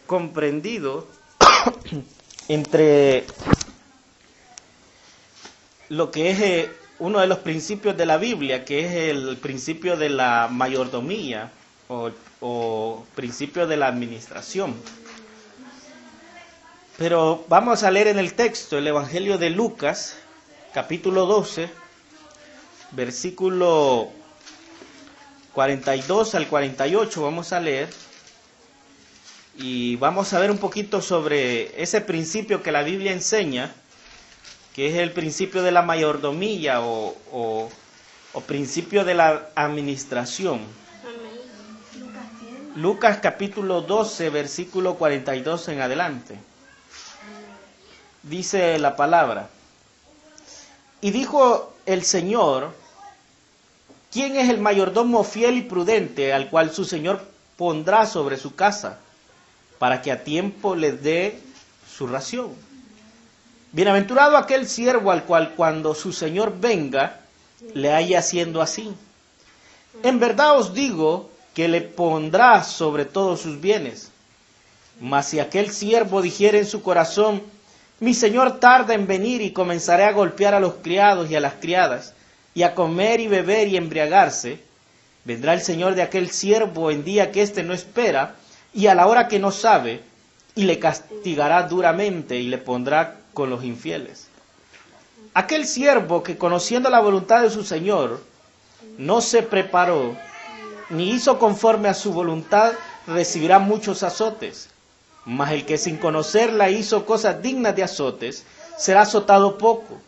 comprendido entre lo que es uno de los principios de la Biblia, que es el principio de la mayordomía o principio de la administración. Pero vamos a leer en el texto el Evangelio de Lucas, capítulo 12, versículo 42 al 48, vamos a leer. Y vamos a ver un poquito sobre ese principio que la Biblia enseña, que es el principio de la mayordomía o principio de la administración. Lucas capítulo 12, versículo 42 en adelante. Dice la palabra: y dijo el Señor, ¿quién es el mayordomo fiel y prudente al cual su Señor pondrá sobre su casa, para que a tiempo les dé su ración? Bienaventurado aquel siervo al cual cuando su Señor venga, le haya haciendo así. En verdad os digo que le pondrá sobre todos sus bienes. Mas si aquel siervo dijere en su corazón, mi Señor tarda en venir, y comenzaré a golpear a los criados y a las criadas, y a comer y beber y embriagarse, vendrá el Señor de aquel siervo en día que éste no espera, y a la hora que no sabe, y le castigará duramente, y le pondrá con los infieles. Aquel siervo que, conociendo la voluntad de su Señor, no se preparó, ni hizo conforme a su voluntad, recibirá muchos azotes. Mas el que sin conocerla hizo cosas dignas de azotes, será azotado poco,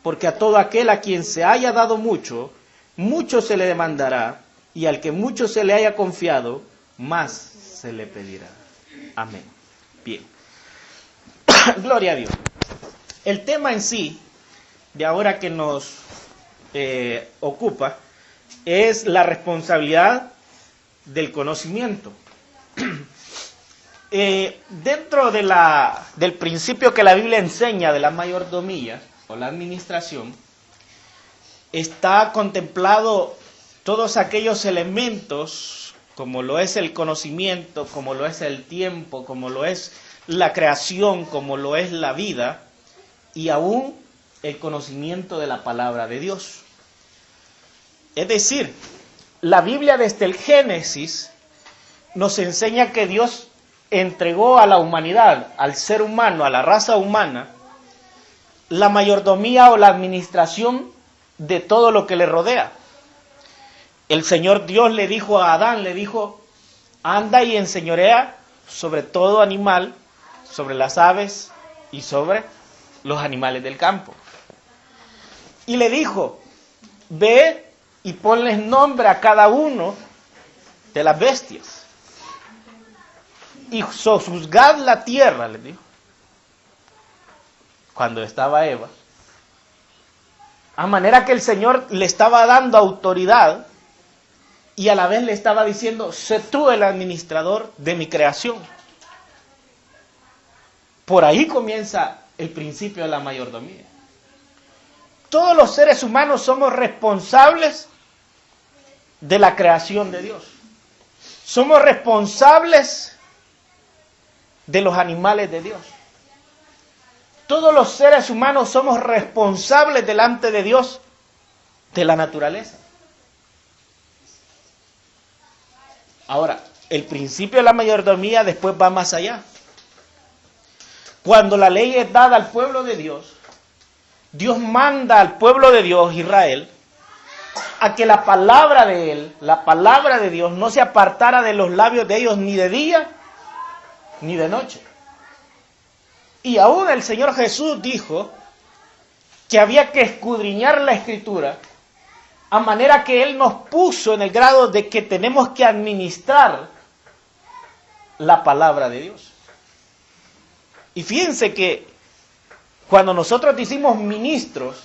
porque a todo aquel a quien se haya dado mucho, mucho se le demandará, y al que mucho se le haya confiado, más se le pedirá. Amén. Bien. Gloria a Dios. El tema en sí, de ahora que nos ocupa, es la responsabilidad del conocimiento. Dentro del principio que la Biblia enseña de la mayordomía o la administración, está contemplado todos aquellos elementos, como lo es el conocimiento, como lo es el tiempo, como lo es la creación, como lo es la vida, y aún el conocimiento de la palabra de Dios. Es decir, la Biblia desde el Génesis nos enseña que Dios entregó a la humanidad, al ser humano, a la raza humana, la mayordomía o la administración de todo lo que le rodea. El Señor Dios le dijo a Adán, le dijo, anda y enseñorea sobre todo animal, sobre las aves y sobre los animales del campo. Y le dijo, ve y ponles nombre a cada uno de las bestias. Y sojuzgad la tierra, le dijo, cuando estaba Eva. A manera que el Señor le estaba dando autoridad y a la vez le estaba diciendo, sé tú el administrador de mi creación. Por ahí comienza el principio de la mayordomía. Todos los seres humanos somos responsables de la creación de Dios. Somos responsables de los animales de Dios. Todos los seres humanos somos responsables delante de Dios de la naturaleza. Ahora, el principio de la mayordomía después va más allá. Cuando la ley es dada al pueblo de Dios, Dios manda al pueblo de Dios, Israel, a que la palabra de Él, la palabra de Dios, no se apartara de los labios de ellos ni de día ni de noche. Y aún el Señor Jesús dijo que había que escudriñar la Escritura, a manera que Él nos puso en el grado de que tenemos que administrar la palabra de Dios. Y fíjense que cuando nosotros decimos ministros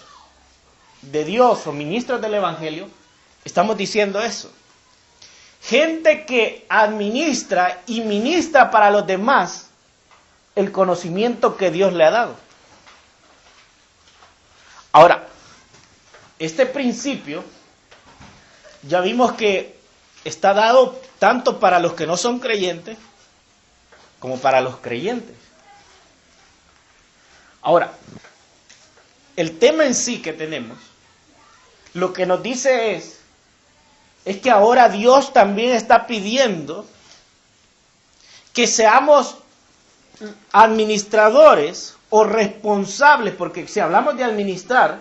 de Dios o ministros del Evangelio, estamos diciendo eso. Gente que administra y ministra para los demás el conocimiento que Dios le ha dado. Ahora, este principio ya vimos que está dado tanto para los que no son creyentes como para los creyentes. Ahora, el tema en sí que tenemos, lo que nos dice es que ahora Dios también está pidiendo que seamos administradores o responsables, porque si hablamos de administrar,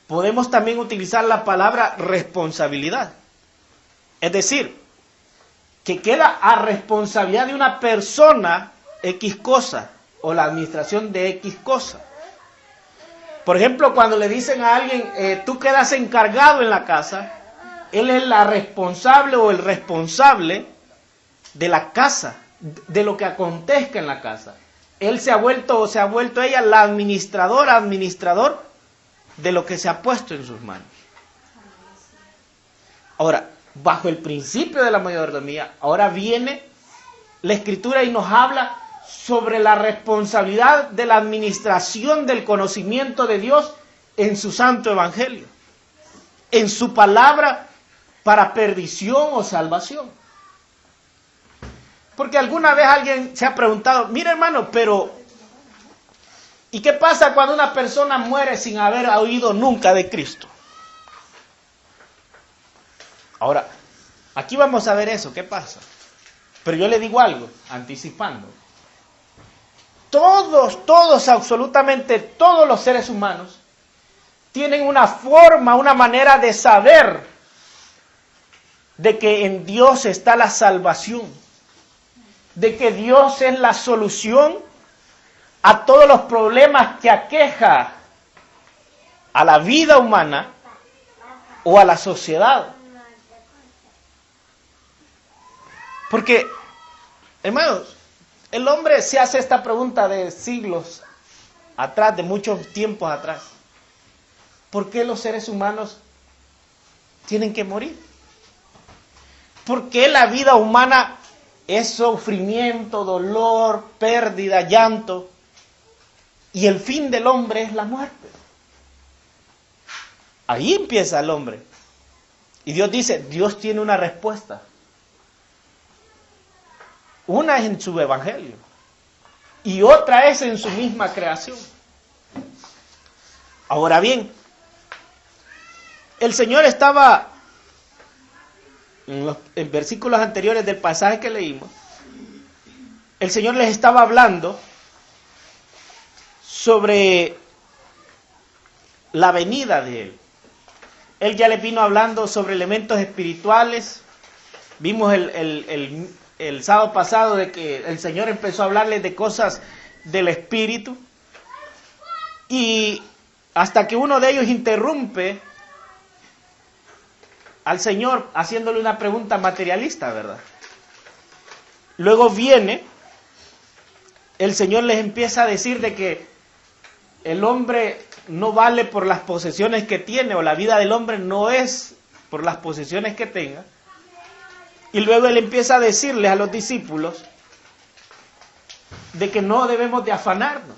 podemos también utilizar la palabra responsabilidad. Es decir, que queda a responsabilidad de una persona X cosa o la administración de X cosa. Por ejemplo, cuando le dicen a alguien, tú quedas encargado en la casa, él es la responsable o el responsable de la casa, de lo que acontezca en la casa. Él se ha vuelto ella la administrador de lo que se ha puesto en sus manos. Ahora, bajo el principio de la mayordomía, ahora viene la Escritura y nos habla sobre la responsabilidad de la administración del conocimiento de Dios en su santo evangelio, en su palabra para perdición o salvación. Porque alguna vez alguien se ha preguntado, mira hermano, pero ¿y qué pasa cuando una persona muere sin haber oído nunca de Cristo? Ahora, aquí vamos a ver eso, ¿qué pasa? Pero yo le digo algo, anticipando. Todos, absolutamente todos los seres humanos tienen una forma, una manera de saber de que en Dios está la salvación, de que Dios es la solución a todos los problemas que aqueja a la vida humana o a la sociedad. Porque, hermanos, el hombre se hace esta pregunta de siglos atrás, de muchos tiempos atrás. ¿Por qué los seres humanos tienen que morir? ¿Por qué la vida humana es sufrimiento, dolor, pérdida, llanto? Y el fin del hombre es la muerte. Ahí empieza el hombre. Y Dios dice, Dios tiene una respuesta. Una es en su evangelio y otra es en su misma creación. Ahora bien, el Señor estaba en versículos anteriores del pasaje que leímos, el Señor les estaba hablando sobre la venida de Él. Él ya les vino hablando sobre elementos espirituales. Vimos el sábado pasado de que el Señor empezó a hablarles de cosas del Espíritu. Y hasta que uno de ellos interrumpe al Señor haciéndole una pregunta materialista, ¿verdad? Luego viene, el Señor les empieza a decir de que el hombre no vale por las posesiones que tiene, o la vida del hombre no es por las posesiones que tenga. Y luego Él empieza a decirles a los discípulos de que no debemos de afanarnos,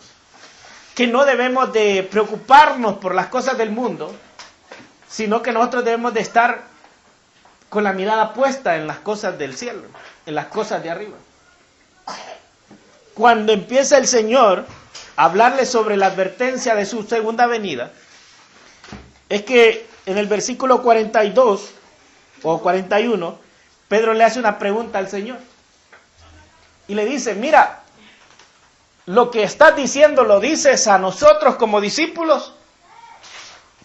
que no debemos de preocuparnos por las cosas del mundo, sino que nosotros debemos de estar con la mirada puesta en las cosas del cielo, en las cosas de arriba. Cuando empieza el Señor a hablarles sobre la advertencia de su segunda venida, es que en el versículo 42 o 41, Pedro le hace una pregunta al Señor y le dice, mira, lo que estás diciendo, ¿lo dices a nosotros como discípulos?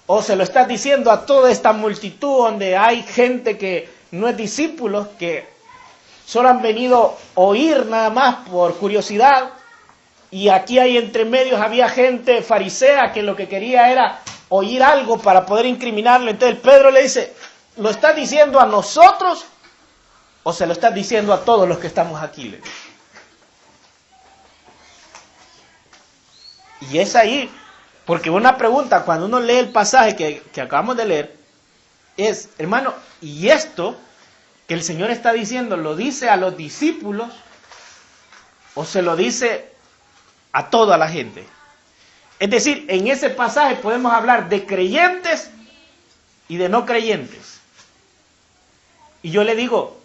¿O se lo estás diciendo a toda esta multitud donde hay gente que no es discípulos, que solo han venido a oír nada más por curiosidad? Y aquí hay entre medios, había gente farisea que lo que quería era oír algo para poder incriminarlo. Entonces Pedro le dice, ¿lo estás diciendo a nosotros o se lo estás diciendo a todos los que estamos aquí? Y es ahí, porque una pregunta, cuando uno lee el pasaje que acabamos de leer, es, hermano, ¿y esto que el Señor está diciendo, lo dice a los discípulos o se lo dice a toda la gente? Es decir, en ese pasaje podemos hablar de creyentes y de no creyentes. Y yo le digo,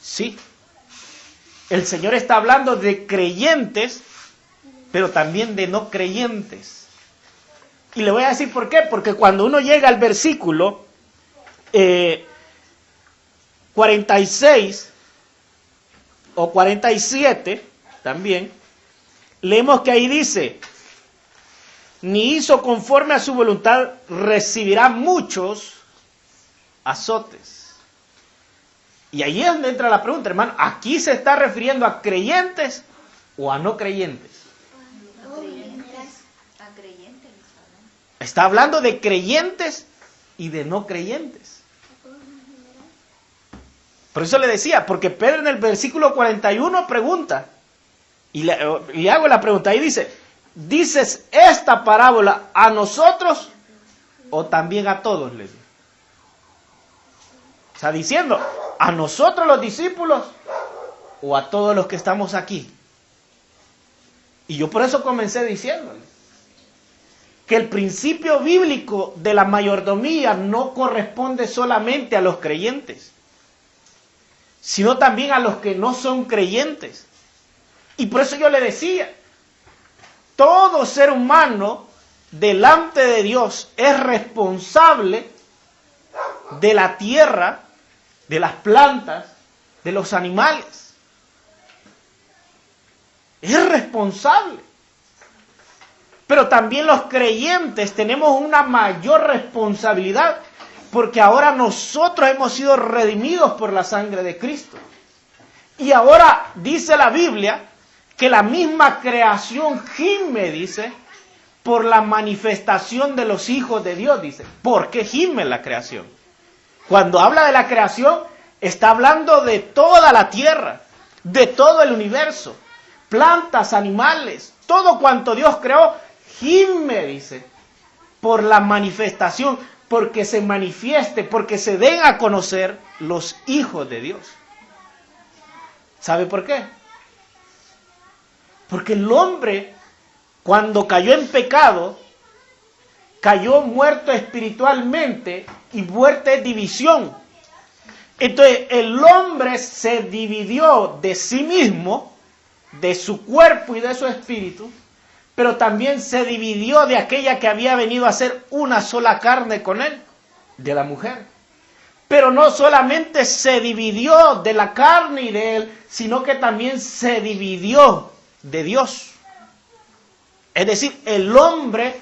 sí, El Señor está hablando de creyentes, pero también de no creyentes. Y le voy a decir por qué. Porque cuando uno llega al versículo 46 o 47 también, leemos que ahí dice, ni hizo conforme a su voluntad, recibirá muchos azotes. Y ahí es donde entra la pregunta, hermano, ¿aquí se está refiriendo a creyentes o a no creyentes? A creyentes. Está hablando de creyentes y de no creyentes. Por eso le decía, porque Pedro en el versículo 41 pregunta, y le hago la pregunta, ahí dice, ¿dices esta parábola a nosotros o también a todos? Le digo. O sea, diciendo, ¿a nosotros los discípulos o a todos los que estamos aquí? Y yo por eso comencé diciéndole que el principio bíblico de la mayordomía no corresponde solamente a los creyentes, sino también a los que no son creyentes. Y por eso yo le decía, todo ser humano delante de Dios es responsable de la tierra, de las plantas, de los animales. Es responsable. Pero también los creyentes tenemos una mayor responsabilidad, porque ahora nosotros hemos sido redimidos por la sangre de Cristo. Y ahora dice la Biblia que la misma creación gime, dice, por la manifestación de los hijos de Dios, dice. ¿Por qué gime la creación? Cuando habla de la creación, está hablando de toda la tierra, de todo el universo, plantas, animales, todo cuanto Dios creó, gime, dice, por la manifestación, porque se manifieste, porque se den a conocer los hijos de Dios. ¿Sabe por qué? Porque el hombre, cuando cayó en pecado, cayó muerto espiritualmente, y muerte es división. Entonces el hombre se dividió de sí mismo, de su cuerpo y de su espíritu, pero también se dividió de aquella que había venido a ser una sola carne con él, de la mujer. Pero no solamente se dividió de la carne y de él, sino que también se dividió de Dios. Es decir, el hombre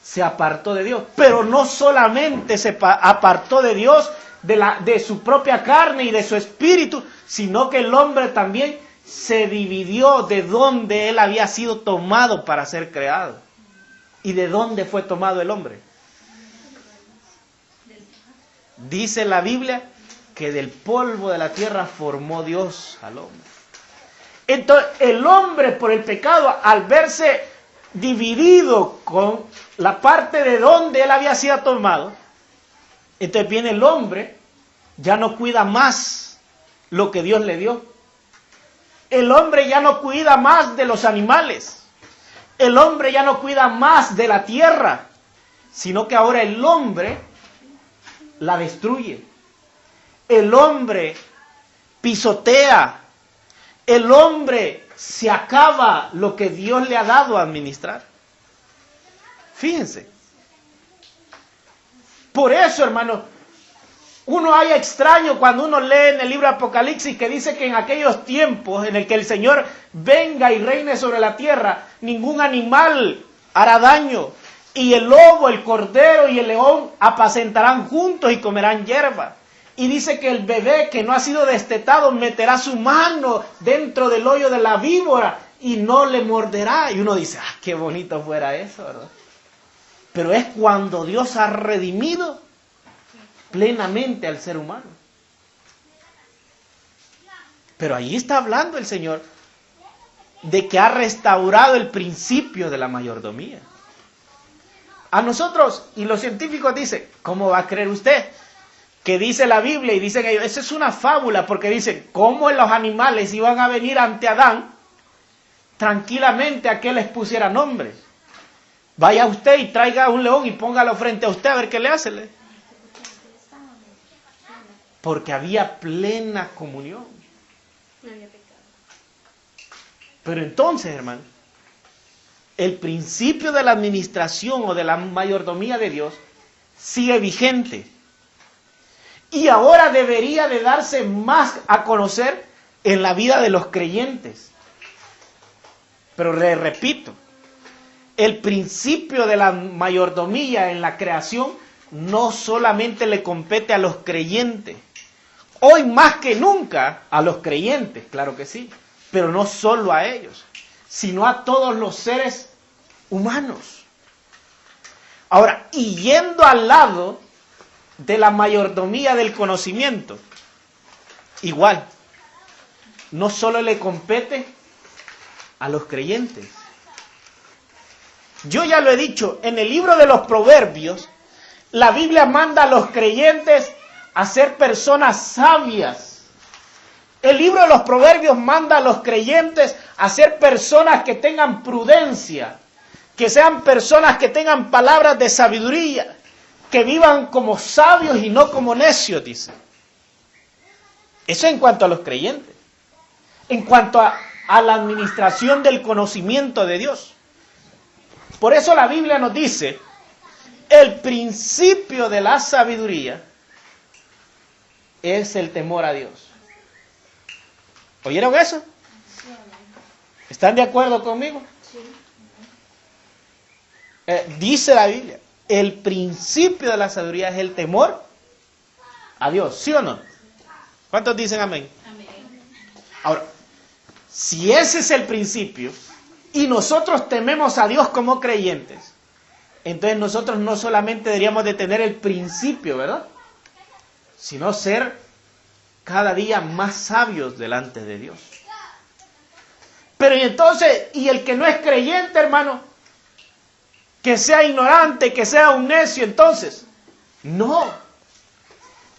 se apartó de Dios, pero no solamente se apartó de Dios, de su propia carne y de su espíritu, sino que el hombre también se dividió de donde él había sido tomado para ser creado. ¿Y de dónde fue tomado el hombre? Dice la Biblia que del polvo de la tierra formó Dios al hombre. Entonces el hombre, por el pecado, al verse dividido con la parte de donde él había sido tomado, entonces viene el hombre, ya no cuida más lo que Dios le dio. El hombre ya no cuida más de los animales. El hombre ya no cuida más de la tierra, sino que ahora el hombre la destruye. El hombre pisotea. El hombre se acaba lo que Dios le ha dado a administrar. Fíjense. Por eso, hermano, uno haya extraño cuando uno lee en el libro de Apocalipsis que dice que en aquellos tiempos en el que el Señor venga y reine sobre la tierra, ningún animal hará daño, y el lobo, el cordero y el león apacentarán juntos y comerán hierba. Y dice que el bebé que no ha sido destetado meterá su mano dentro del hoyo de la víbora y no le morderá. Y uno dice, qué bonito fuera eso, ¿verdad? Pero es cuando Dios ha redimido plenamente al ser humano. Pero ahí está hablando el Señor de que ha restaurado el principio de la mayordomía. A nosotros, y los científicos dicen, ¿cómo va a creer usted? Que dice la Biblia, y dicen ellos, eso es una fábula, porque dicen, ¿cómo los animales iban a venir ante Adán tranquilamente a que les pusiera nombre? Vaya usted y traiga un león y póngalo frente a usted a ver qué le hace. Porque había plena comunión. No había pecado. Pero entonces, hermano, el principio de la administración o de la mayordomía de Dios sigue vigente. Y ahora debería de darse más a conocer en la vida de los creyentes. Pero le repito, el principio de la mayordomía en la creación no solamente le compete a los creyentes. Hoy más que nunca a los creyentes, claro que sí, pero no solo a ellos, sino a todos los seres humanos. Ahora, y yendo al lado de la mayordomía del conocimiento, igual, no solo le compete a los creyentes. Yo ya lo he dicho, en el libro de los Proverbios, la Biblia manda a los creyentes a ser personas sabias. El libro de los Proverbios manda a los creyentes a ser personas que tengan prudencia, que sean personas que tengan palabras de sabiduría, que vivan como sabios y no como necios, dice. Eso en cuanto a los creyentes. En cuanto a la administración del conocimiento de Dios. Por eso la Biblia nos dice, el principio de la sabiduría es el temor a Dios. ¿Oyeron eso? ¿Están de acuerdo conmigo? Sí. Dice la Biblia, el principio de la sabiduría es el temor a Dios, ¿sí o no? ¿Cuántos dicen amén? Amén. Ahora, si ese es el principio y nosotros tememos a Dios como creyentes, entonces nosotros no solamente deberíamos de tener el principio, ¿verdad? Sino ser cada día más sabios delante de Dios. Pero y entonces, y el que no es creyente, hermano, que sea ignorante, que sea un necio, entonces, no.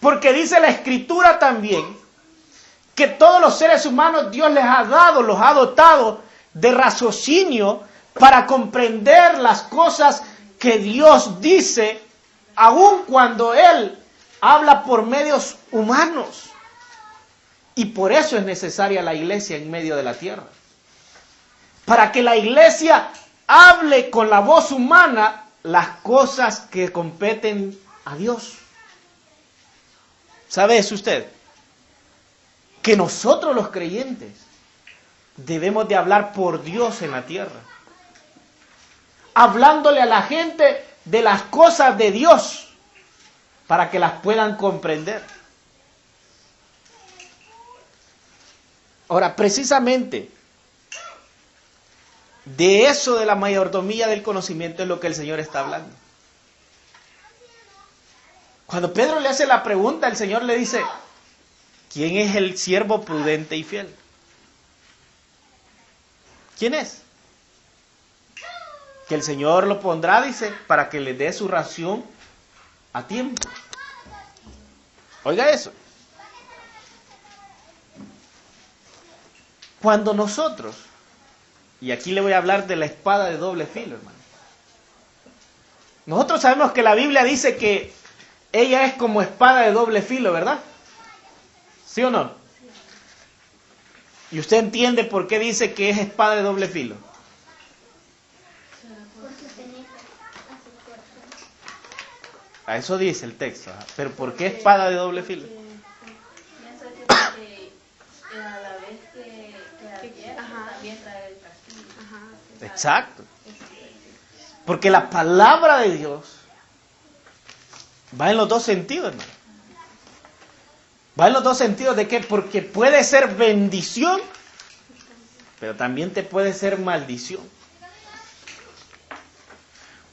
Porque dice la Escritura también, que todos los seres humanos Dios les ha dado, los ha dotado de raciocinio para comprender las cosas que Dios dice, aun cuando Él habla por medios humanos. Y por eso es necesaria la iglesia en medio de la tierra. Para que la iglesia hable con la voz humana las cosas que competen a Dios. ¿Sabe eso usted? Que nosotros los creyentes debemos de hablar por Dios en la tierra. Hablándole a la gente de las cosas de Dios para que las puedan comprender. Ahora, precisamente, de eso de la mayordomía del conocimiento es lo que el Señor está hablando. Cuando Pedro le hace la pregunta, el Señor le dice, ¿quién es el siervo prudente y fiel? ¿Quién es? Que el Señor lo pondrá, dice, para que le dé su ración a tiempo. Oiga eso. Cuando nosotros, y aquí le voy a hablar de la espada de doble filo, hermano. Nosotros sabemos que la Biblia dice que ella es como espada de doble filo, ¿verdad? ¿Sí o no? ¿Y usted entiende por qué dice que es espada de doble filo? A eso dice el texto. ¿Pero por qué espada de doble filo? Pienso que porque a la vez que la también trae el castigo. Exacto. Porque la palabra de Dios va en los dos sentidos, hermano. Va en los dos sentidos de qué, porque puede ser bendición, pero también te puede ser maldición.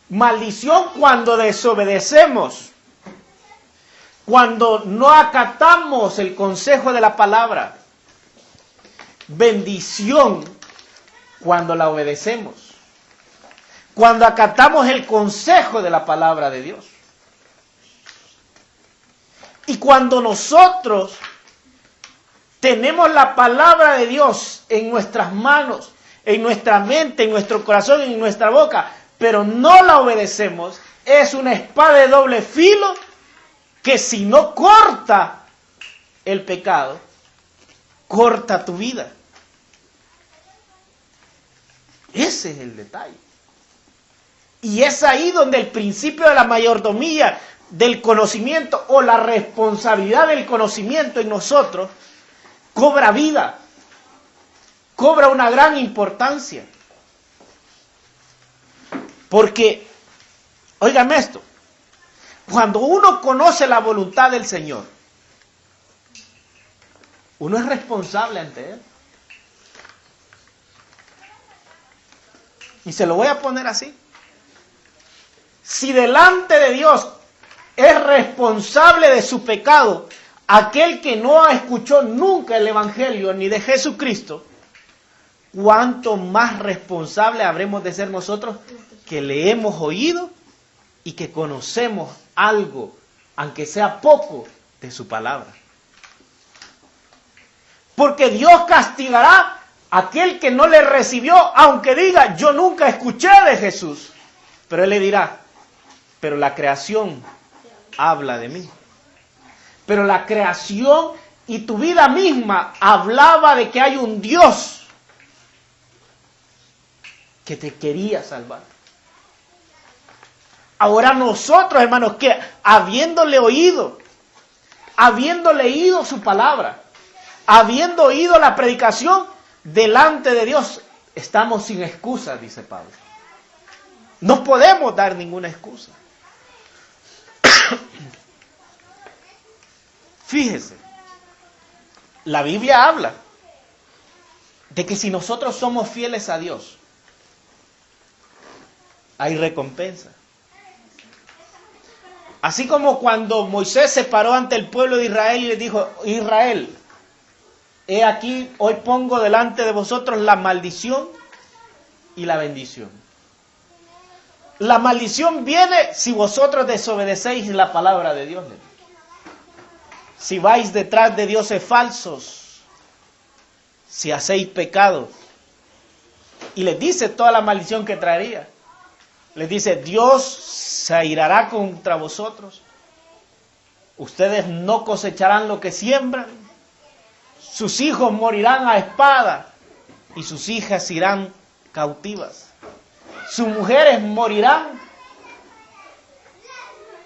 Maldición cuando desobedecemos, cuando no acatamos el consejo de la palabra. Bendición cuando la obedecemos, cuando acatamos el consejo de la palabra de Dios. Y cuando nosotros tenemos la palabra de Dios en nuestras manos, en nuestra mente, en nuestro corazón, en nuestra boca, pero no la obedecemos, es una espada de doble filo que si no corta el pecado, corta tu vida. Ese es el detalle. Y es ahí donde el principio de la mayordomía del conocimiento o la responsabilidad del conocimiento en nosotros cobra vida, cobra una gran importancia. Porque, óigame esto, cuando uno conoce la voluntad del Señor, uno es responsable ante Él. Y se lo voy a poner así. Si delante de Dios es responsable de su pecado aquel que no escuchó nunca el Evangelio ni de Jesucristo, ¿cuánto más responsable habremos de ser nosotros que le hemos oído y que conocemos algo, aunque sea poco, de su palabra? Porque Dios castigará a aquel que no le recibió, aunque diga, yo nunca escuché de Jesús. Pero Él le dirá, pero la creación habla de mí. Pero la creación y tu vida misma hablaba de que hay un Dios que te quería salvar. Ahora nosotros, hermanos, que habiendo leído su palabra, habiendo oído la predicación delante de Dios, estamos sin excusa, dice Pablo. No podemos dar ninguna excusa. Fíjese, la Biblia habla de que si nosotros somos fieles a Dios, hay recompensa. Así como cuando Moisés se paró ante el pueblo de Israel y le dijo, Israel, he aquí, hoy pongo delante de vosotros la maldición y la bendición. La maldición viene si vosotros desobedecéis la palabra de Dios. Si vais detrás de dioses falsos, si hacéis pecado. Y les dice toda la maldición que traería. Les dice, Dios se airará contra vosotros. Ustedes no cosecharán lo que siembran. Sus hijos morirán a espada y sus hijas irán cautivas. Sus mujeres morirán.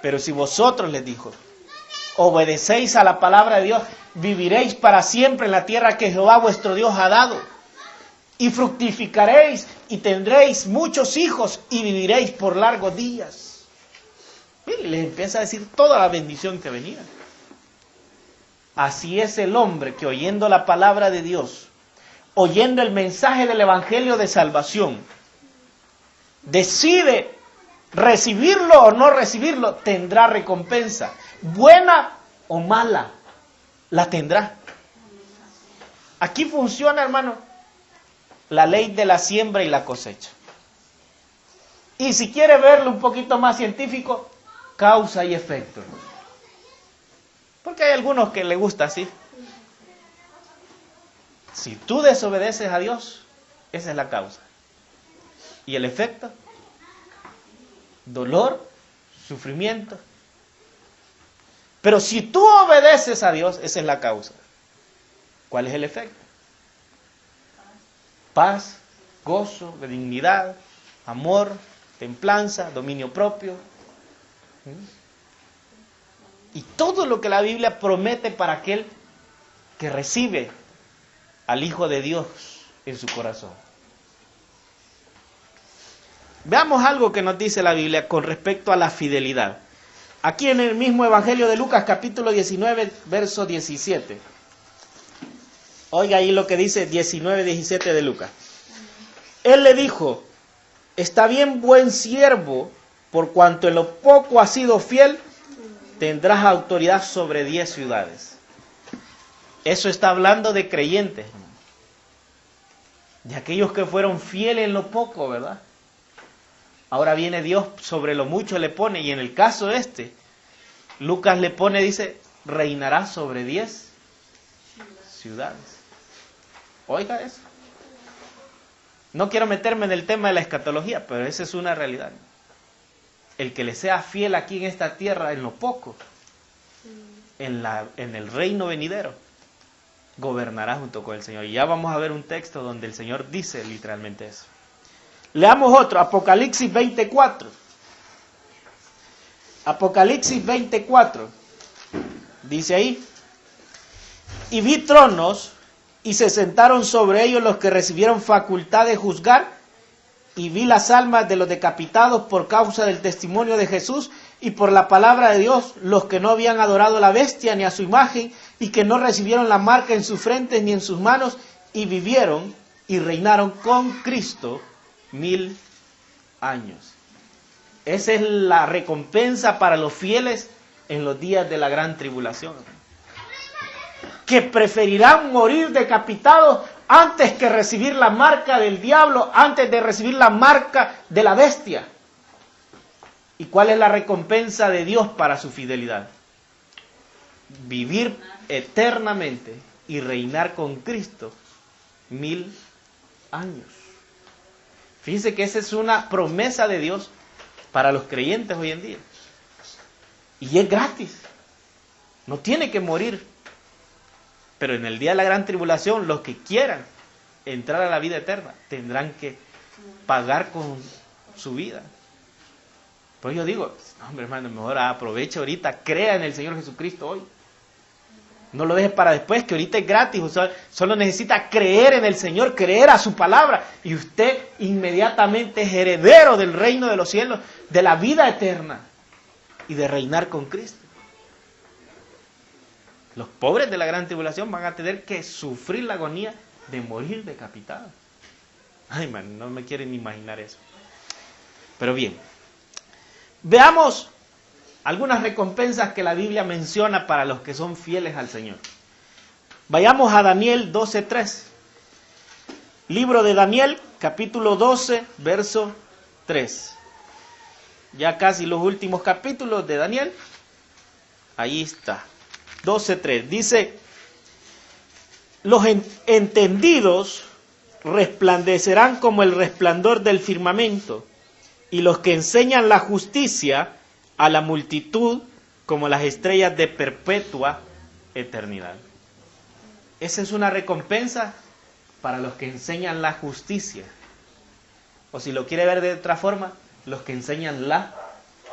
Pero si vosotros, les dijo, obedecéis a la palabra de Dios, viviréis para siempre en la tierra que Jehová vuestro Dios ha dado. Y fructificaréis y tendréis muchos hijos y viviréis por largos días. Y les empieza a decir toda la bendición que venía. Así es el hombre que oyendo la palabra de Dios, oyendo el mensaje del Evangelio de salvación, decide recibirlo o no recibirlo, tendrá recompensa. Buena o mala, la tendrá. Aquí funciona, hermano, la ley de la siembra y la cosecha. Y si quiere verlo un poquito más científico, causa y efecto. Porque hay algunos que les gusta así. Si tú desobedeces a Dios, esa es la causa. Y el efecto, dolor, sufrimiento. Pero si tú obedeces a Dios, esa es la causa. ¿Cuál es el efecto? Paz, gozo, benignidad, amor, templanza, dominio propio. Y todo lo que la Biblia promete para aquel que recibe al Hijo de Dios en su corazón. Veamos algo que nos dice la Biblia con respecto a la fidelidad. Aquí en el mismo Evangelio de Lucas, capítulo 19, verso 17. Oiga ahí lo que dice 19, 17 de Lucas. Él le dijo, está bien, buen siervo, por cuanto en lo poco has sido fiel, tendrás autoridad sobre 10 ciudades. Eso está hablando de creyentes, de aquellos que fueron fieles en lo poco, ¿verdad? Ahora viene Dios, sobre lo mucho le pone, y en el caso Lucas le pone, dice, reinará sobre 10 ciudades. Oiga eso. No quiero meterme en el tema de la escatología, pero esa es una realidad. El que le sea fiel aquí en esta tierra en lo poco, en el reino venidero, gobernará junto con el Señor. Y ya vamos a ver un texto donde el Señor dice literalmente eso. Leamos otro, Apocalipsis 24. Apocalipsis 24. Dice ahí: y vi tronos, y se sentaron sobre ellos los que recibieron facultad de juzgar, y vi las almas de los decapitados por causa del testimonio de Jesús y por la palabra de Dios, los que no habían adorado a la bestia ni a su imagen, y que no recibieron la marca en sus frentes ni en sus manos, y vivieron y reinaron con Cristo 1000 años. Esa es la recompensa para los fieles en los días de la gran tribulación, que preferirán morir decapitados antes que recibir la marca del diablo, antes de recibir la marca de la bestia. ¿Y cuál es la recompensa de Dios para su fidelidad? Vivir eternamente y reinar con Cristo 1000 años. Fíjense que esa es una promesa de Dios para los creyentes hoy en día. Y es gratis. No tiene que morir. Pero en el día de la gran tribulación, los que quieran entrar a la vida eterna tendrán que pagar con su vida. Pues yo digo, no, hombre, hermano, mejor aproveche ahorita, crea en el Señor Jesucristo hoy. No lo dejes para después, que ahorita es gratis. Solo necesita creer en el Señor, creer a su palabra, y usted inmediatamente es heredero del reino de los cielos, de la vida eterna y de reinar con Cristo. Los pobres de la gran tribulación van a tener que sufrir la agonía de morir decapitados. Ay, man, no me quieren imaginar eso. Pero bien, veamos algunas recompensas que la Biblia menciona para los que son fieles al Señor. Vayamos a Daniel 12:3. Libro de Daniel, capítulo 12, verso 3. Ya casi los últimos capítulos de Daniel. Ahí está. 12:3. Dice: los entendidos resplandecerán como el resplandor del firmamento, y los que enseñan la justicia a la multitud como las estrellas de perpetua eternidad. Esa es una recompensa para los que enseñan la justicia. O si lo quiere ver de otra forma, los que enseñan la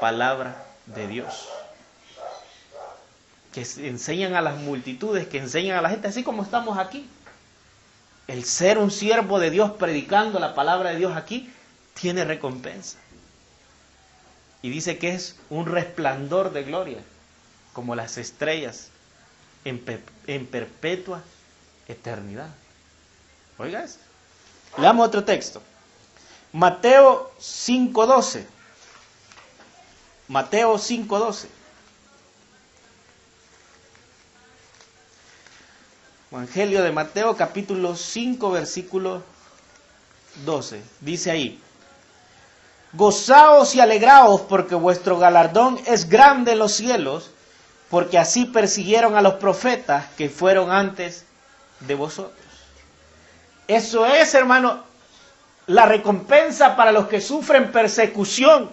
palabra de Dios. Que enseñan a las multitudes, que enseñan a la gente, así como estamos aquí. El ser un siervo de Dios predicando la palabra de Dios aquí tiene recompensa. Y dice que es un resplandor de gloria, como las estrellas en perpetua eternidad. Oiga eso. Leamos otro texto. Mateo 5:12. Mateo 5:12. Evangelio de Mateo, capítulo 5, versículo 12. Dice ahí: gozaos y alegraos, porque vuestro galardón es grande en los cielos, porque así persiguieron a los profetas que fueron antes de vosotros. Eso es, hermano, la recompensa para los que sufren persecución,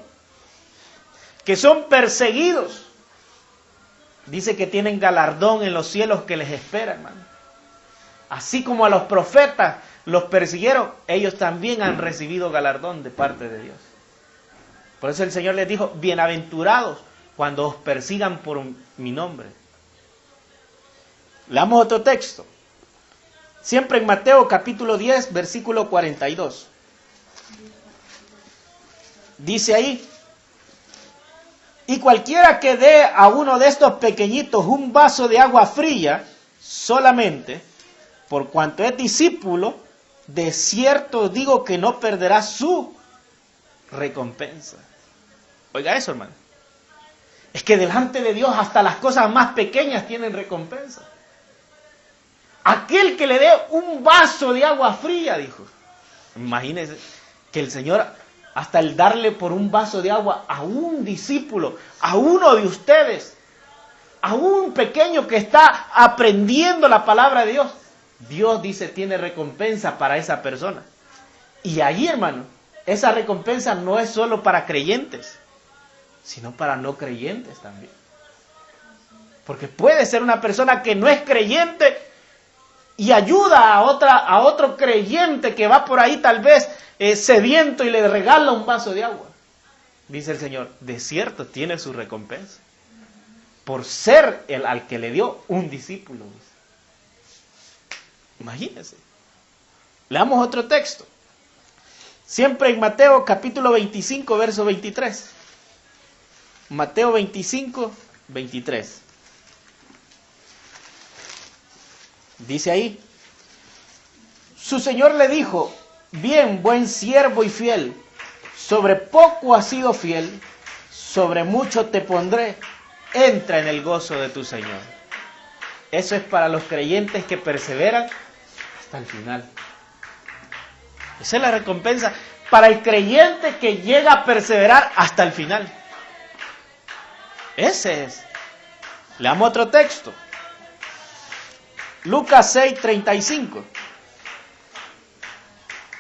que son perseguidos. Dice que tienen galardón en los cielos que les espera, hermano. Así como a los profetas los persiguieron, ellos también han recibido galardón de parte de Dios. Por eso el Señor les dijo: bienaventurados cuando os persigan por mi nombre. Leamos otro texto. Siempre en Mateo capítulo 10, versículo 42. Dice ahí: y cualquiera que dé a uno de estos pequeñitos un vaso de agua fría, solamente, por cuanto es discípulo, de cierto digo que no perderá su recompensa. Oiga eso, hermano. Es que delante de Dios hasta las cosas más pequeñas tienen recompensa. Aquel que le dé un vaso de agua fría, dijo. Imagínense que el Señor, hasta el darle por un vaso de agua a un discípulo, a uno de ustedes, a un pequeño que está aprendiendo la palabra de Dios, Dios dice tiene recompensa para esa persona. Y ahí, hermano, esa recompensa no es solo para creyentes, sino para no creyentes también. Porque puede ser una persona que no es creyente y ayuda a otro creyente que va por ahí tal vez sediento y le regala un vaso de agua. Dice el Señor, de cierto tiene su recompensa por ser el al que le dio un discípulo. Imagínense. Leamos otro texto. Siempre en Mateo capítulo 25, verso 23. Mateo 25, 23. Dice ahí, su Señor le dijo, bien, buen siervo y fiel, sobre poco has sido fiel, sobre mucho te pondré, entra en el gozo de tu Señor. Eso es para los creyentes que perseveran hasta el final. Esa es la recompensa para el creyente que llega a perseverar hasta el final. Ese es. Leamos otro texto. Lucas 6:35.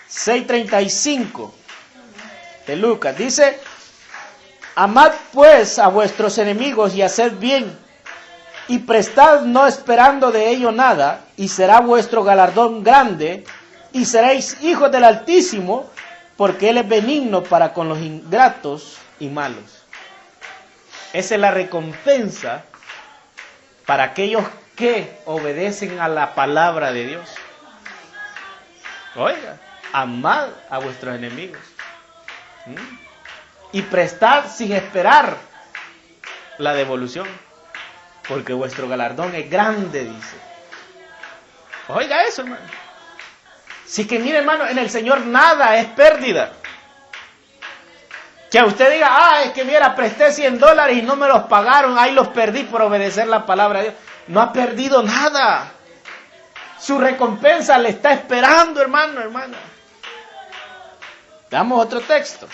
6:35 de Lucas. Dice, amad pues a vuestros enemigos y haced bien, y prestad no esperando de ello nada, y será vuestro galardón grande, y seréis hijos del Altísimo, porque Él es benigno para con los ingratos y malos. Esa es la recompensa para aquellos que obedecen a la palabra de Dios. Oiga, amad a vuestros enemigos. Y prestad sin esperar la devolución, porque vuestro galardón es grande, dice. Oiga eso, hermano. Si que mire, hermano, en el Señor nada es pérdida. Que a usted diga, es que mira, presté $100 y no me los pagaron, ahí los perdí por obedecer la palabra de Dios. No ha perdido nada. Su recompensa le está esperando, hermano, hermana. Damos otro texto.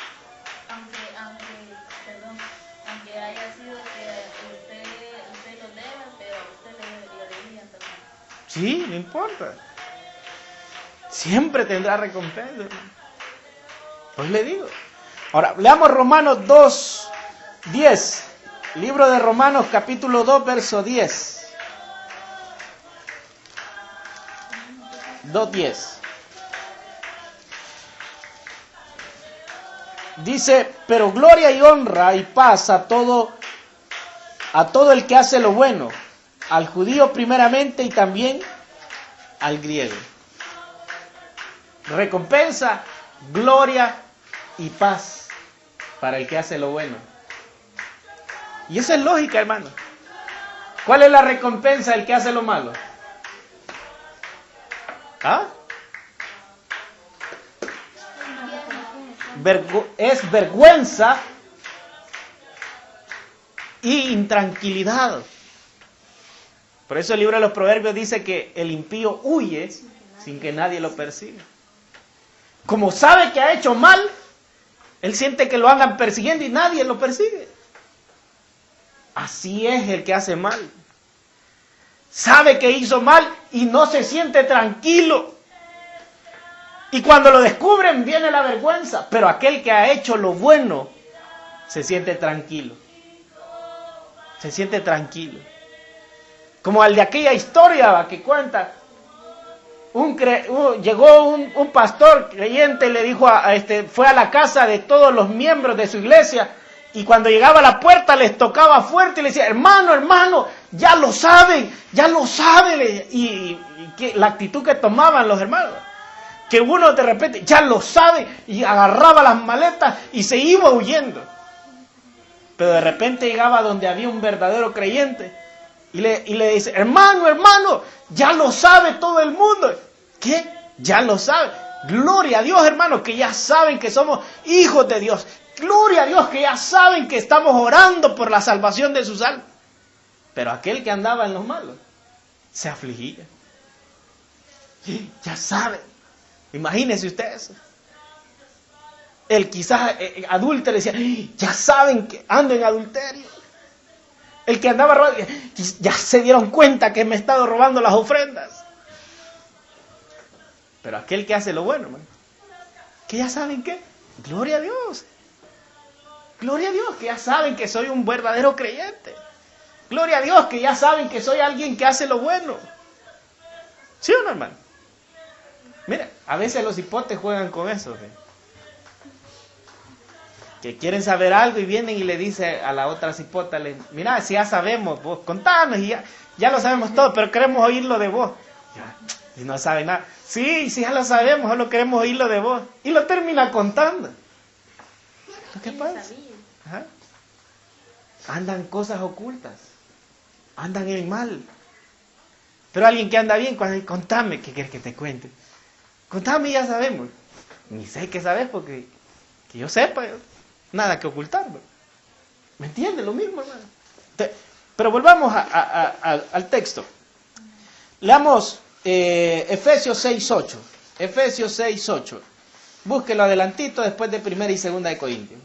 Aunque haya sido que usted lo debe, pero usted le debería también. Sí, no importa. Siempre tendrá recompensa, hermano. Pues le digo. Ahora, leamos Romanos 2:10. Libro de Romanos, capítulo 2, verso 10. 2:10. Dice, pero gloria y honra y paz a todo el que hace lo bueno, al judío primeramente y también al griego. Recompensa, gloria y paz para el que hace lo bueno. Y eso es lógica, hermano. ¿Cuál es la recompensa del que hace lo malo? Es vergüenza y intranquilidad. Por eso el libro de los Proverbios dice que el impío huye sin que nadie lo persiga. Como sabe que ha hecho mal, él siente que lo andan persiguiendo y nadie lo persigue. Así es el que hace mal. Sabe que hizo mal y no se siente tranquilo. Y cuando lo descubren viene la vergüenza. Pero aquel que ha hecho lo bueno se siente tranquilo. Se siente tranquilo. Como al de aquella historia que cuenta. Llegó un pastor creyente y le dijo fue a la casa de todos los miembros de su iglesia. Y cuando llegaba a la puerta les tocaba fuerte y le decía, hermano, ya lo saben. Y la actitud que tomaban los hermanos. Que uno de repente ya lo sabe y agarraba las maletas y se iba huyendo. Pero de repente llegaba donde había un verdadero creyente y le dice, hermano, ya lo sabe todo el mundo. ¿Qué? Ya lo sabe. Gloria a Dios, hermano, que ya saben que somos hijos de Dios. Gloria a Dios, que ya saben que estamos orando por la salvación de sus almas. Pero aquel que andaba en los malos se afligía. Ya saben. Imagínense ustedes. El quizás adúltero decía, ya saben que ando en adulterio. El que andaba robando, ya se dieron cuenta que me he estado robando las ofrendas. Pero aquel que hace lo bueno, man, que ya saben qué, gloria a Dios. Gloria a Dios, que ya saben que soy un verdadero creyente. Gloria a Dios, que ya saben que soy alguien que hace lo bueno. ¿Sí o no, hermano? Mira, a veces los hipotes juegan con eso. Que quieren saber algo y vienen y le dice a la otra cipota, mira, si ya sabemos, vos contanos y ya lo sabemos todo, pero queremos oírlo de vos. Y no sabe nada. Sí, ya lo sabemos, solo queremos oírlo de vos. Y lo termina contando. ¿Qué pasa? Ajá. Andan cosas ocultas. Andan en mal. Pero alguien que anda bien, contame, ¿qué quieres que te cuente? Contame y ya sabemos. Ni sé qué sabes porque que yo sepa, nada que ocultar. ¿Me entiendes? Lo mismo, hermano. Pero volvamos al texto. Leamos Efesios 6:8. Efesios 6:8. Búsquelo adelantito después de 1 y 2 de Corintios.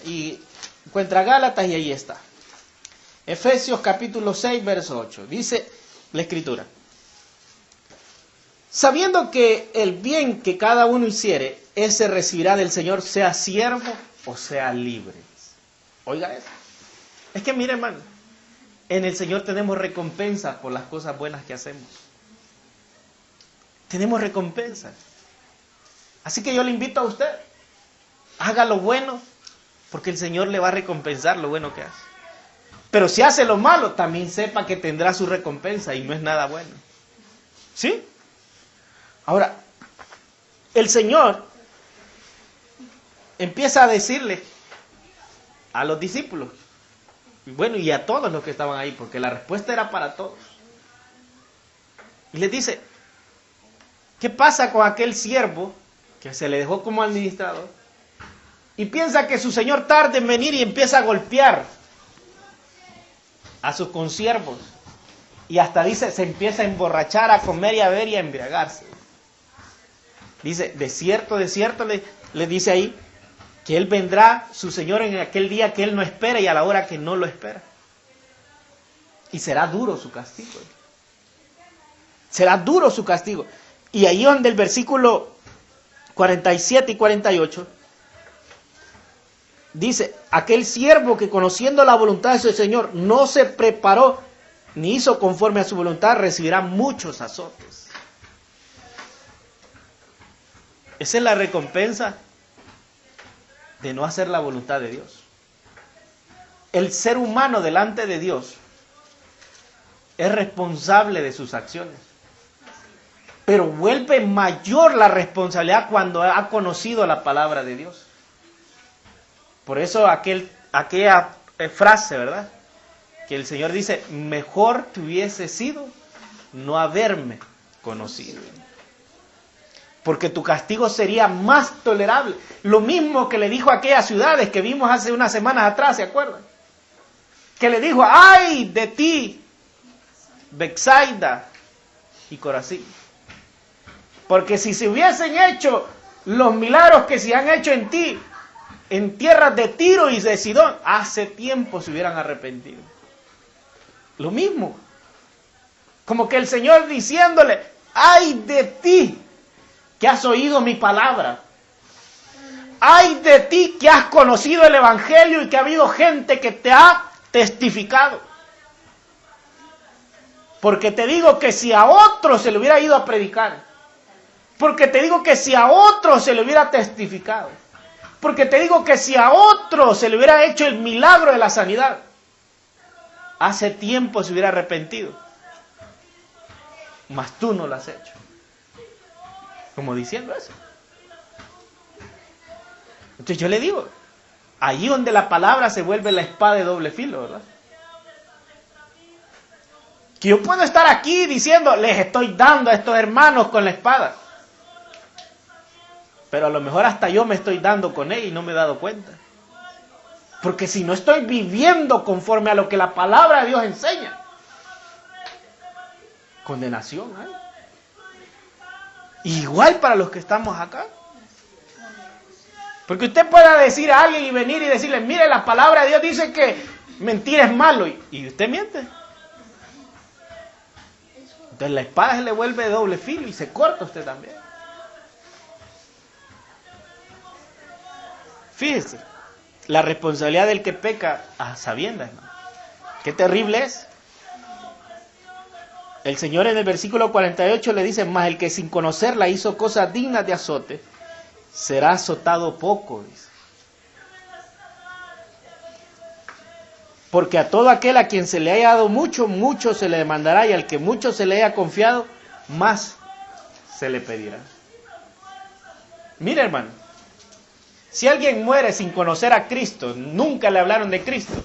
Y encuentra Gálatas y ahí está. Efesios capítulo 6, verso 8. Dice la Escritura: sabiendo que el bien que cada uno hiciere, ese recibirá del Señor, sea siervo o sea libre. Oiga eso. Es que mire, hermano, en el Señor tenemos recompensa por las cosas buenas que hacemos. Tenemos recompensa. Así que yo le invito a usted, haga lo bueno, porque el Señor le va a recompensar lo bueno que hace. Pero si hace lo malo, también sepa que tendrá su recompensa y no es nada bueno. ¿Sí? Ahora, el Señor empieza a decirle a los discípulos, bueno, y a todos los que estaban ahí, porque la respuesta era para todos. Y les dice, ¿qué pasa con aquel siervo que se le dejó como administrador y piensa que su señor tarda en venir y empieza a golpear a sus consiervos? Y hasta dice, se empieza a emborrachar, a comer y a beber y a embriagarse. Dice, de cierto, le dice ahí, que él vendrá, su Señor, en aquel día que él no espera y a la hora que no lo espera. Y será duro su castigo. Será duro su castigo. Y ahí donde el versículo 47 y 48, dice, aquel siervo que conociendo la voluntad de su Señor no se preparó ni hizo conforme a su voluntad, recibirá muchos azotes. Esa es la recompensa de no hacer la voluntad de Dios. El ser humano delante de Dios es responsable de sus acciones, pero vuelve mayor la responsabilidad cuando ha conocido la palabra de Dios. Por eso aquella frase, ¿verdad? Que el Señor dice, mejor te hubiese sido no haberme conocido, porque tu castigo sería más tolerable. Lo mismo que le dijo a aquellas ciudades que vimos hace unas semanas atrás, ¿se acuerdan? Que le dijo, ¡ay de ti, Betsaida y Corazín! Porque si se hubiesen hecho los milagros que se han hecho en ti, en tierras de Tiro y de Sidón, hace tiempo se hubieran arrepentido. Lo mismo. Como que el Señor diciéndole, ¡ay de ti, que has oído mi palabra! ¡Ay de ti, que has conocido el Evangelio y que ha habido gente que te ha testificado! Porque te digo que si a otro se le hubiera ido a predicar, porque te digo que si a otro se le hubiera testificado, porque te digo que si a otro se le hubiera hecho el milagro de la sanidad, hace tiempo se hubiera arrepentido. Mas tú no lo has hecho. Como diciendo eso. Entonces yo le digo, ahí donde la palabra se vuelve la espada de doble filo, ¿verdad? Que yo puedo estar aquí diciendo, les estoy dando a estos hermanos con la espada, pero a lo mejor hasta yo me estoy dando con ella y no me he dado cuenta. Porque si no estoy viviendo conforme a lo que la palabra de Dios enseña, condenación hay. Igual para los que estamos acá. Porque usted pueda decir a alguien y venir y decirle, mire, la palabra de Dios dice que mentir es malo, y usted miente. Entonces la espada se le vuelve de doble filo y se corta usted también. Fíjese, la responsabilidad del que peca a sabiendas, ¿no? Qué terrible es. El Señor en el versículo 48 le dice, mas el que sin conocerla hizo cosas dignas de azote, será azotado poco, dice. Porque a todo aquel a quien se le haya dado mucho, mucho se le demandará, y al que mucho se le haya confiado, más se le pedirá. Mira, hermano, si alguien muere sin conocer a Cristo, nunca le hablaron de Cristo,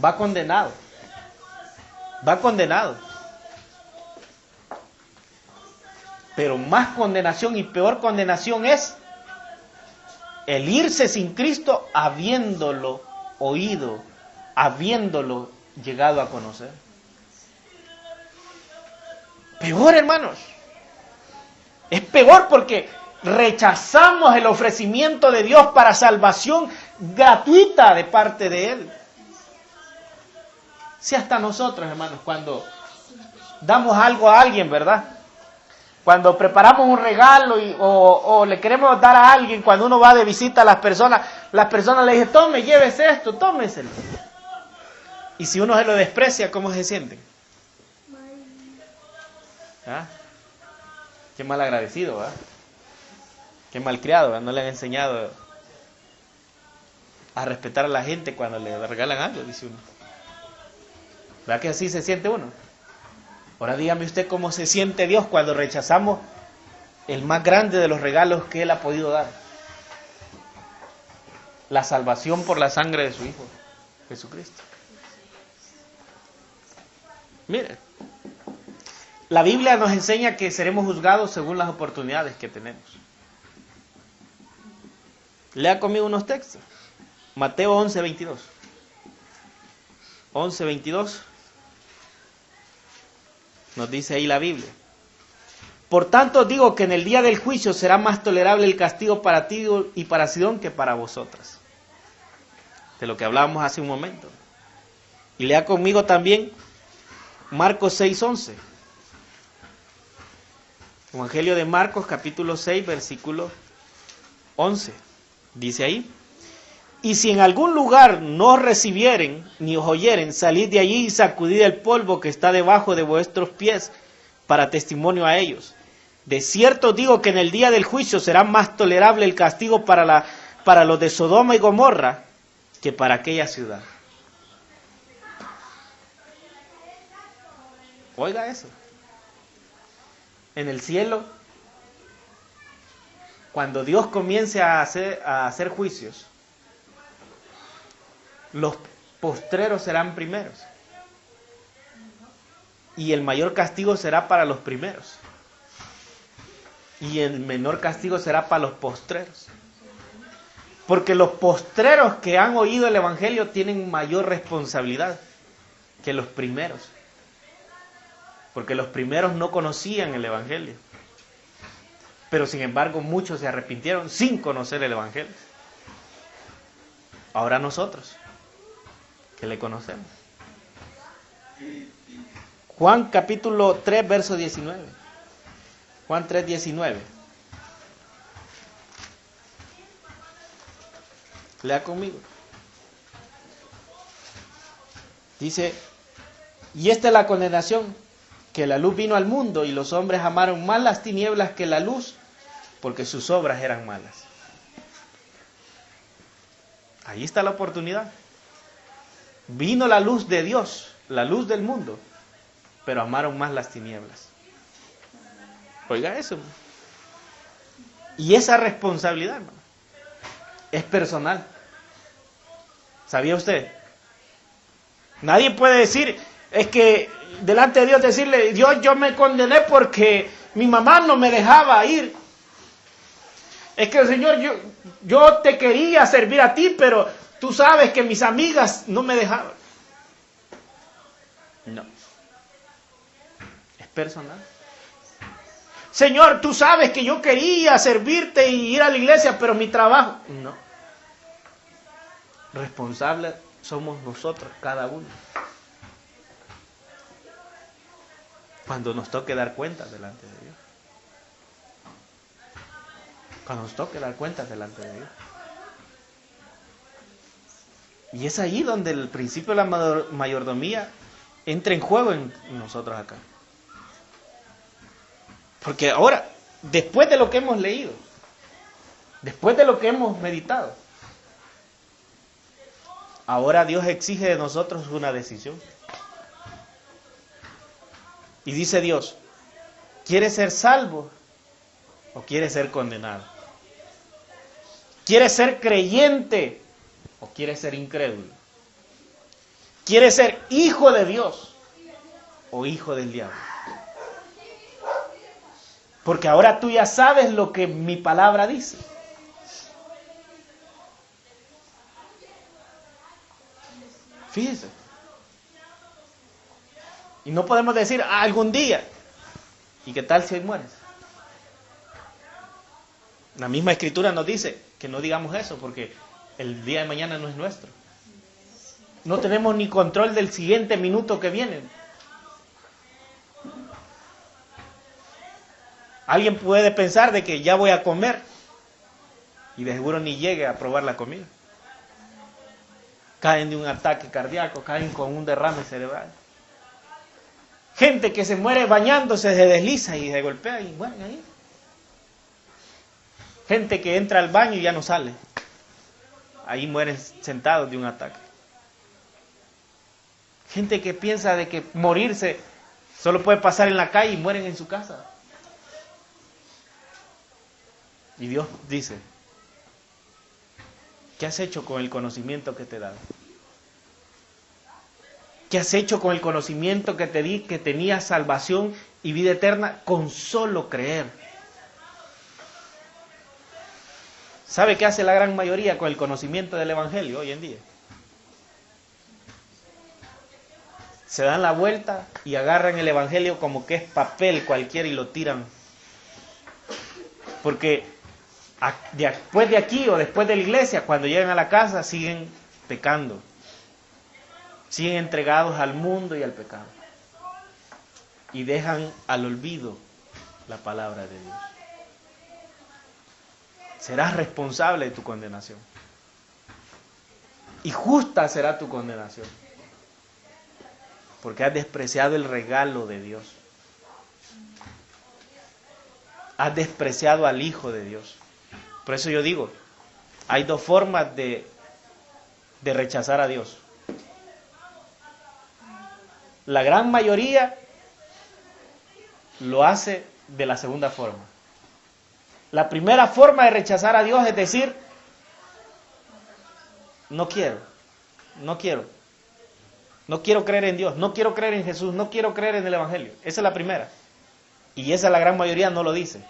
va condenado. Va condenado. Pero más condenación y peor condenación es el irse sin Cristo habiéndolo oído, habiéndolo llegado a conocer. Peor, hermanos. Es peor porque rechazamos el ofrecimiento de Dios para salvación gratuita de parte de Él. Si hasta nosotros, hermanos, cuando damos algo a alguien, ¿verdad? Cuando preparamos un regalo o le queremos dar a alguien, cuando uno va de visita a las personas le dicen, tome, llévese esto, tómeselo. Y si uno se lo desprecia, ¿cómo se sienten? ¿Ah? Qué mal agradecido, ¿verdad? Qué malcriado, ¿verdad? No le han enseñado a respetar a la gente cuando le regalan algo, dice uno. ¿Verdad que así se siente uno? Ahora dígame usted cómo se siente Dios cuando rechazamos el más grande de los regalos que Él ha podido dar. La salvación por la sangre de su Hijo, Jesucristo. Mire, la Biblia nos enseña que seremos juzgados según las oportunidades que tenemos. Lea conmigo unos textos. Mateo 11:22. 11:22. Nos dice ahí la Biblia. Por tanto digo que en el día del juicio será más tolerable el castigo para ti y para Sidón que para vosotras. De lo que hablábamos hace un momento. Y lea conmigo también Marcos 6:11. Evangelio de Marcos, capítulo 6, versículo 11. Dice ahí: y si en algún lugar no os recibieren ni os oyeren, salid de allí y sacudid el polvo que está debajo de vuestros pies para testimonio a ellos. De cierto digo que en el día del juicio será más tolerable el castigo para los de Sodoma y Gomorra que para aquella ciudad. Oiga eso. En el cielo, cuando Dios comience a hacer juicios, los postreros serán primeros. Y el mayor castigo será para los primeros. Y el menor castigo será para los postreros. Porque los postreros que han oído el Evangelio tienen mayor responsabilidad que los primeros. Porque los primeros no conocían el Evangelio. Pero sin embargo muchos se arrepintieron sin conocer el Evangelio. Ahora nosotros, que le conocemos. Juan capítulo 3, verso 19. Juan 3, 19. Lea conmigo. Dice: y esta es la condenación, que la luz vino al mundo y los hombres amaron más las tinieblas que la luz, porque sus obras eran malas. Ahí está la oportunidad. Vino la luz de Dios, la luz del mundo, pero amaron más las tinieblas. Oiga eso. Y esa responsabilidad, hermano, es personal. ¿Sabía usted? Nadie puede decir, es que delante de Dios decirle, Dios, yo me condené porque mi mamá no me dejaba ir. Es que, Señor, yo te quería servir a ti, pero tú sabes que mis amigas no me dejaban. No. Es personal. Señor, tú sabes que yo quería servirte y ir a la iglesia, pero mi trabajo... No. Responsables somos nosotros, cada uno. Cuando nos toque dar cuentas delante de Dios. Cuando nos toque dar cuentas delante de Dios. Y es ahí donde el principio de la mayordomía entra en juego en nosotros acá. Porque ahora, después de lo que hemos leído, después de lo que hemos meditado, ahora Dios exige de nosotros una decisión. Y dice Dios, ¿quieres ser salvo o quieres ser condenado? ¿Quieres ser creyente o quieres ser incrédulo? ¿Quieres ser hijo de Dios o hijo del diablo? Porque ahora tú ya sabes lo que mi palabra dice. Fíjese. Y no podemos decir, algún día. ¿Y qué tal si hoy mueres? La misma escritura nos dice que no digamos eso porque el día de mañana no es nuestro. No tenemos ni control del siguiente minuto que viene. Alguien puede pensar de que ya voy a comer y de seguro ni llegue a probar la comida. Caen de un ataque cardíaco, caen con un derrame cerebral. Gente que se muere bañándose, se desliza y se golpea y mueren ahí. Gente que entra al baño y ya no sale. Ahí mueren sentados de un ataque. Gente que piensa de que morirse solo puede pasar en la calle y mueren en su casa. Y Dios dice, ¿qué has hecho con el conocimiento que te he dado? ¿Qué has hecho con el conocimiento que te di, que tenía salvación y vida eterna con solo creer? ¿Sabe qué hace la gran mayoría con el conocimiento del Evangelio hoy en día? Se dan la vuelta y agarran el Evangelio como que es papel cualquiera y lo tiran. Porque después de aquí o después de la iglesia, cuando llegan a la casa, siguen pecando. Siguen entregados al mundo y al pecado. Y dejan al olvido la palabra de Dios. Serás responsable de tu condenación. Y justa será tu condenación. Porque has despreciado el regalo de Dios. Has despreciado al Hijo de Dios. Por eso yo digo, hay dos formas de rechazar a Dios. La gran mayoría lo hace de la segunda forma. La primera forma de rechazar a Dios es decir, no quiero creer en Dios, no quiero creer en Jesús, no quiero creer en el Evangelio. Esa es la primera. Y esa la gran mayoría no lo dice,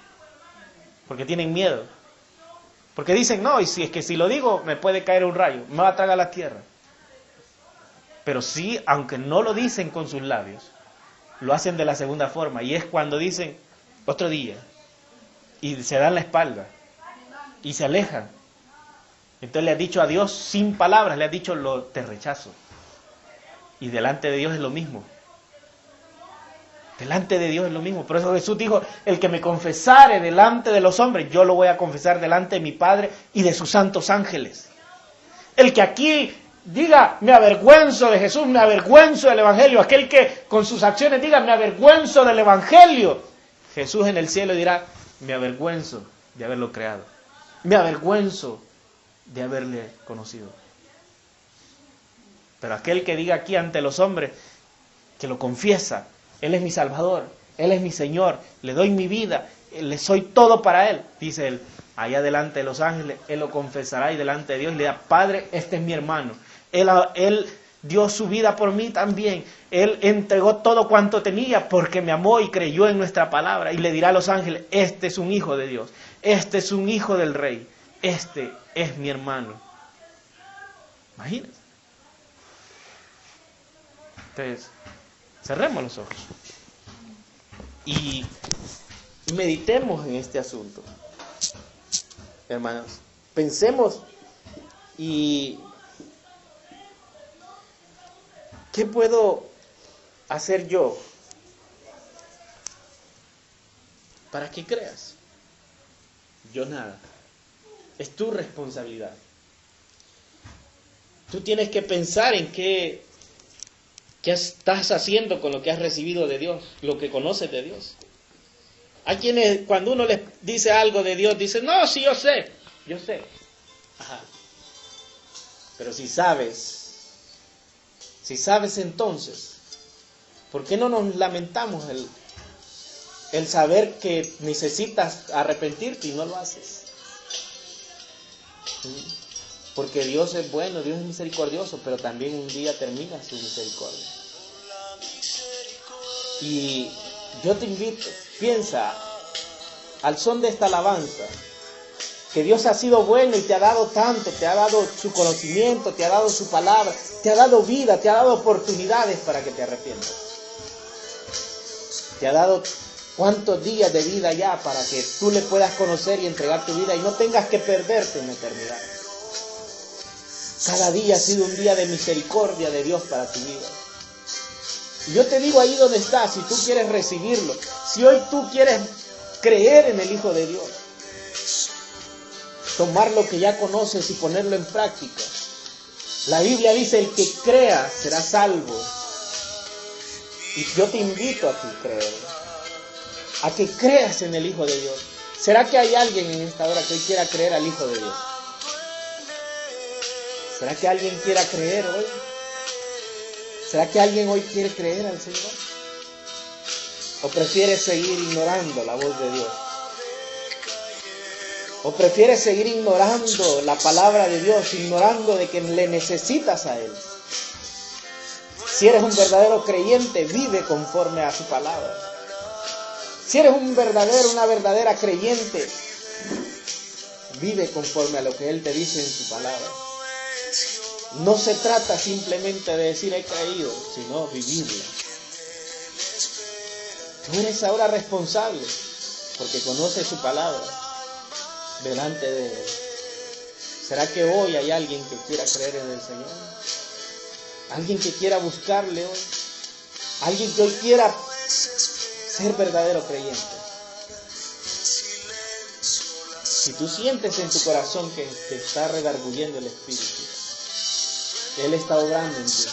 porque tienen miedo. Porque dicen, no, y si es que si lo digo me puede caer un rayo, me va a tragar la tierra. Pero sí, aunque no lo dicen con sus labios, lo hacen de la segunda forma. Y es cuando dicen, otro día, y se dan la espalda, y se alejan. Entonces le has dicho a Dios sin palabras, le has dicho, te rechazo. Y delante de Dios es lo mismo. Delante de Dios es lo mismo. Por eso Jesús dijo, el que me confesare delante de los hombres, yo lo voy a confesar delante de mi Padre y de sus santos ángeles. El que aquí diga, me avergüenzo de Jesús, me avergüenzo del Evangelio. Aquel que con sus acciones diga, me avergüenzo del Evangelio. Jesús en el cielo dirá, me avergüenzo de haberlo creado. Me avergüenzo de haberle conocido. Pero aquel que diga aquí ante los hombres, que lo confiesa, Él es mi Salvador, Él es mi Señor, le doy mi vida, le soy todo para Él, dice Él, allá delante de los ángeles, Él lo confesará y delante de Dios le dirá, Padre, este es mi hermano, Él dio su vida por mí también, Él entregó todo cuanto tenía porque me amó y creyó en nuestra palabra, y le dirá a los ángeles, este es un hijo de Dios, este es un hijo del Rey, este es mi hermano. Imagínense. Entonces, cerremos los ojos y meditemos en este asunto, hermanos. Pensemos y ¿qué puedo hacer yo para que creas? Yo nada. Es tu responsabilidad. Tú tienes que pensar en qué estás haciendo con lo que has recibido de Dios, lo que conoces de Dios. Hay quienes cuando uno les dice algo de Dios, dicen, no, sí, yo sé. Ajá. Pero si sabes entonces, ¿por qué no nos lamentamos el saber que necesitas arrepentirte y no lo haces? Porque Dios es bueno, Dios es misericordioso, pero también un día termina su misericordia. Y yo te invito, piensa al son de esta alabanza, que Dios ha sido bueno y te ha dado tanto, te ha dado su conocimiento, te ha dado su palabra, te ha dado vida, te ha dado oportunidades para que te arrepientas. Te ha dado cuántos días de vida ya para que tú le puedas conocer y entregar tu vida y no tengas que perderte en la eternidad. Cada día ha sido un día de misericordia de Dios para tu vida. Y yo te digo ahí donde estás, si tú quieres recibirlo, si hoy tú quieres creer en el Hijo de Dios, tomar lo que ya conoces y ponerlo en práctica. La Biblia dice, el que crea será salvo. Y yo te invito a ti a que creas en el Hijo de Dios. ¿Será que hay alguien en esta hora que hoy quiera creer al Hijo de Dios? ¿Será que alguien quiera creer hoy? ¿Será que alguien hoy quiere creer al Señor? ¿O prefieres seguir ignorando la voz de Dios? ¿O prefieres seguir ignorando la palabra de Dios, ignorando de que le necesitas a Él? Si eres un verdadero creyente, vive conforme a su palabra. Si eres una verdadera creyente, vive conforme a lo que Él te dice en su palabra. No se trata simplemente de decir he creído, sino vivirla. Tú eres ahora responsable, porque conoces su palabra delante de Él. ¿Será que hoy hay alguien que quiera creer en el Señor? ¿Alguien que quiera buscarle hoy? ¿Alguien que hoy quiera ser verdadero creyente? Si tú sientes en tu corazón que te está redarguyendo el Espíritu, Él está obrando en ti.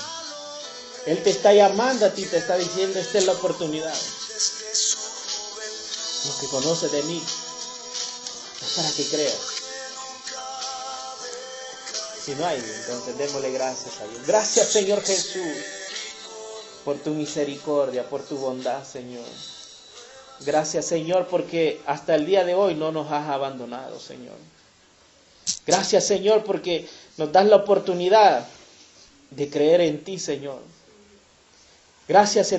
Él te está llamando a ti, te está diciendo, esta es la oportunidad. Lo que conoces de mí es para que creas. Si no hay, entonces démosle gracias a Dios. Gracias, Señor Jesús, por tu misericordia, por tu bondad, Señor. Gracias, Señor, porque hasta el día de hoy no nos has abandonado, Señor. Gracias, Señor, porque nos das la oportunidad de creer en ti, Señor. Gracias,